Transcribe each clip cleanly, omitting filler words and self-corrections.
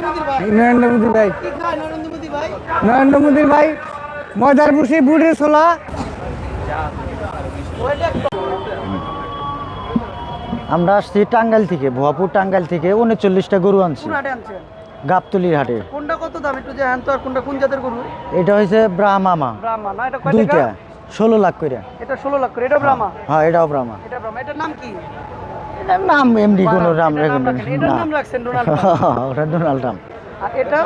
নরেন্দ্র মোদী ভাই। নরেন্দ্র মোদী ভাই ময়দার ভুসি বুড়ির ছোলা। আমরা আসছি টাঙ্গাইল থেকে, ভুয়াপুর টাঙ্গাইল থেকে 39টা গরু আনছি গাবতলির হাটে। কোনটা কত দাম একটু জানেন তো? আর কোনটা কোন জাতের গরু? এটা হয়েছে ব্রাহ্মা মা, ব্রাহ্মা না? এটা কয় দুইটা টাকা? 16 লাখ করে। এটা 16 লাখ করে। এটা ব্রাহ্মা? হ্যাঁ এটাও ব্রাহ্মা। এটা ব্রাহ্মা। এটার নাম কি? এটার নাম এমডি কোনো নাম এটার নাম রাখেন রাখেন। এটার না। নাম রাখছেন ডোনাল্ড ট্রাম্প। ওটা ডোনাল্ড ট্রাম্প। আর এটা?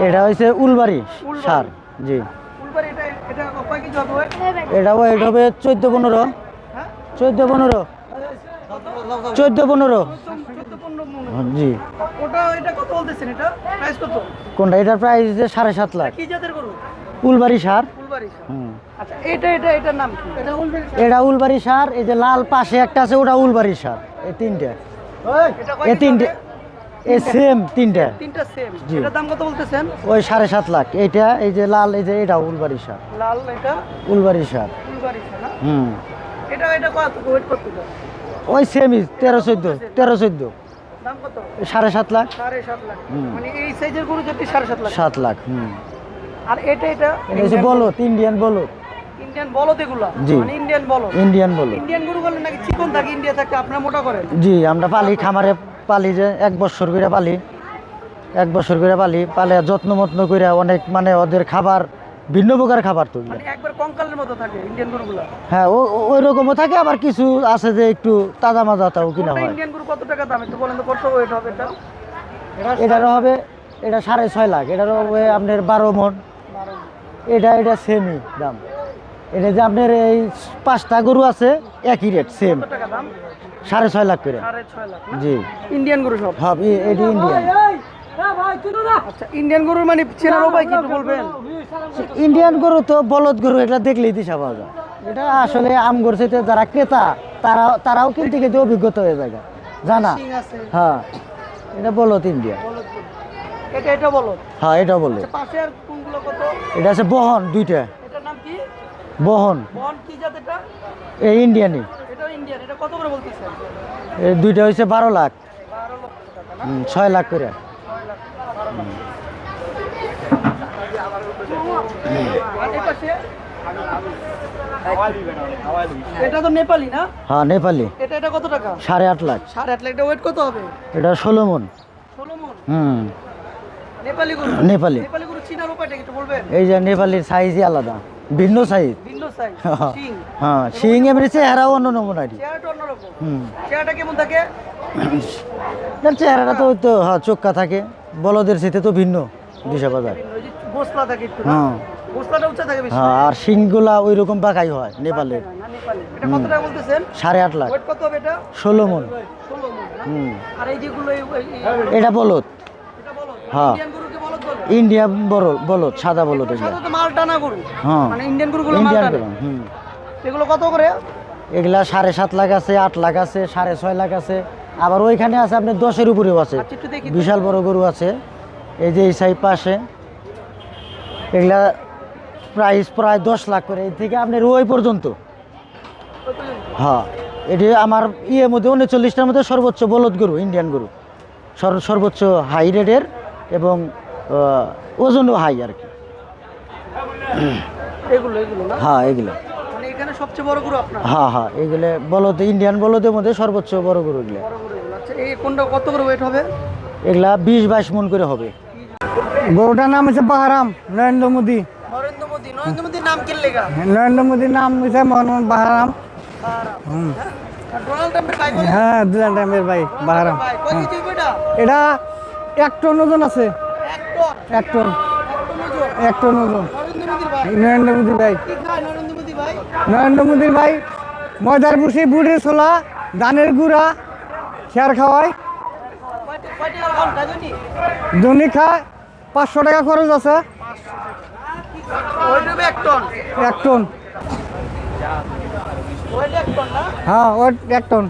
এটা হয়েছে উলবাড়ি সার। জি ফুলবাড়ি। এটা কয় কেজি হবে? এটা ওয়েট হবে 14-15। হ্যাঁ 14-15। 14-15। জি। ওটা এটা কত বলতেছেন? এটা প্রাইস কত? কোনটা? এটার প্রাইস 7.5 লাখ। কি জাতের গরু? উলবাড়ি সার। ফুলবাড়ি। হুম। আচ্ছা এটার নাম কি? এটা উলবাড়ি। এটা উলবাড়ি সার। এই যে লাল পাশে একটা আছে ওটা উলবাড়ি সার। এই তিনটে, এটা কয় এই কেজি তিনটে, হবে? এই সেম তিনটে। তিনটা সেম। জি। এটার দাম কত বলতেছেন? ওই 7.5 লাখ। এইটা এই যে লাল, এই যে এটা উলবাড়ি সার। লাল এটা উলবাড়ি সার। ফুলবাড়ি না? হুম। এটা কত ওয়েট করতে হবে? ওই সেমই 13-14। 13-14। দাম কত? 7.5 লাখ। 7.5 লাখ। হুম। মানে এই সাইজের গরু যদি 7.5 লাখ। 7 লাখ। হুম। আর এটা এটা হচ্ছে বলদ, ইন্ডিয়ান বলদ। ইন্ডিয়ান বলদ এগুলা? জি। মানে ইন্ডিয়ান বলদ। ইন্ডিয়ান বলদ। ইন্ডিয়ান গরু বলে নাকি চিকন থাকে ইন্ডিয়া থাকে, আপনারা মোটা করেন? জি আমরা পালি, খামারে পালি, যে 1 বছর করে পালি। 1 বছর করে পালি, পালে যত্ন মত্ন করে অনেক, মানে ওদের খাবার ভিন্ন প্রকার খাবার তো। মানে একবার কঙ্কালের মতো থাকে ইন্ডিয়ান গরুগুলা? হ্যাঁ ওই রকমও থাকে, আবার কিছু আছে যে একটু তাজা মাজা তাও কিনা হয়। ইন্ডিয়ান গরু কত টাকা দাম একটু বলেন তো? কত ওয়েট হবে এটা? এটারও হবে, এটা 6.5 লাখ। এটারও হবে আপনার 12 মণ। এটা সেমই দাম। এটা যে আপনার এই 5টা গরু আছে একই রেট সেম, কত টাকা দাম? 6.5 লাখ করে। 6.5 লাখ না? জি। ইন্ডিয়ান গরু সব? হ্যাঁ এটি ইন্ডিয়ান। আচ্ছা ইন্ডিয়ান গরুর মানে চেনার উপায় কি একটু বলবেন? ইন্ডিয়ান গরু তো বলদ গরু, এগুলা দেখলেই দিশা পাওয়া যায়। এটা আসলে আম করছে যারা ক্রেতা তারাও কিনতে কিনতে অভিজ্ঞতা হয়ে যায় জানা। সিং আছে। হ্যাঁ এটা বলদ ইন্ডিয়া। বলদ গরু। এটা বলদ? হ্যাঁ এটা বলদ। আচ্ছা পাশে আর কোনগুলো কত? এটা আছে বহন, দুইটা এটার নাম কি? বহন। বন কি জাত এটা? এই ইন্ডিয়ানই। এটাও ইন্ডিয়ান। এটা কত করে বলতেছেন? এই দুইটা হয়েছে 12 লাখ। 12 লক্ষ টাকা না? 6 লাখ করে। 6 লাখ 12 লাখ। আর এই পাশে? এটা তো নেপালি না? হ্যাঁ নেপালি। এটা কত টাকা? 8.5 লাখ। 8.5 লাখ। এটা ওয়েট কত হবে? এটা 16 মণ। 16 মণ? হুম। নেপালি গরু? নেপালি। নেপালি গরু চিনার উপায়টা একটু বলবেন? এই যে নেপালির সাইজই আলাদা, ভিন্ন সাইজ। ভিন্ন সাইজ। শিং? হ্যাঁ শিং এমনি চেহারাও অন্য নমুনারই। চেহারাটা অন্যরকম। হুম। চেহারাটা কেমন থাকে? তার চেহারাটা তো হ্যাঁ চোক্কা থাকে, বলদের সাথে তো ভিন্ন দিশা বাজার। ওই যে গোসলা থাকে একটু না? হ্যাঁ গোসলাটা উঁচা থাকে বেশি? হ্যাঁ আর শিংগুলা ওই রকম বাঁকাই হয় নেপালের। না নেপালি। এটা কত টাকা বলতেছেন? 8.5 লাখ। ওয়েট কত হবে এটা? 16 মণ। 16 মণ না? হুম। আর এই যেগুলো এটা বলদ। এটা বলদ? হ্যাঁ। ইন্ডিয়ান গরুকে বলদ বলে? ইন্ডিয়া বলদ, সাদা বলদ এগুলো। সাধারণত মাল টানা গরু। হ্যাঁ মানে ইন্ডিয়ান গরুগুলো মাল ইন্ডিয়ান টানে। গরু। হুম। এগুলো কত করে? এগুলা 7.5 লাখ আছে, 8 লাখ আছে, 6.5 লাখ আছে, আবার ওইখানে আছে আপনার 10-এর উপরেও আছে। আচ্ছা একটু দেখি। বিশাল বড় গরু আছে এই যে এই সাইড পাশে। এগুলা প্রাইস প্রায় 10 লাখ করে, এই থেকে আপনার ওই পর্যন্ত। হ্যাঁ এটি আমার মধ্যে 39টার মধ্যে সর্বোচ্চ বলদ গরু, ইন্ডিয়ান গরু সর্বোচ্চ হাই রেটের এবং ওজনও হাই আর কি। এগুলো না? হ্যাঁ এগুলো। মানে এখানে সবচেয়ে বড় গরু আপনার? হ্যাঁ এগুলো বলদ, ইন্ডিয়ান বলদের মধ্যে সর্বোচ্চ বড় গরু এগুলো। বড় গরুগুলো। আচ্ছা এই কোনটা কত করে ওয়েট হবে? এগুলা 20-22 মণ করে হবে। গরুটার নাম হচ্ছে বাহারাম। নরেন্দ্র মোদী। নরেন্দ্র মোদীর নাম কি লেখা? নরেন্দ্র মোদীর নাম হচ্ছে মোহাম্মদ বাহারাম। ডোনাল্ড ট্রাম্পের ভাই বলে? হ্যাঁ ডোনাল্ড ট্রাম্পের ভাই বাহারাম। ভাই কয় কেজি হবে এটা? এটা 1 টন ওজন আছে। 1 টন? 1 টন। 1 টন ওজন? 1 টন ওজন। নরেন্দ্র মোদীর ভাই? নরেন্দ্র মোদী ভাই। কি খায় নরেন্দ্র মোদী ভাই? নরেন্দ্র মোদীর ভাই ময়দার ভুসি, বুড়ির ছোলা, ধানের গুঁড়া খেয়ার খাওয়ায়। কয় টাকা খান খাইনি? দৈনিক খায় 500 টাকা খরচ আছে। ওয়েট হবে 1 টন? 1 টন। ওয়েট 1 টন না? হ্যাঁ ওই 1 টন।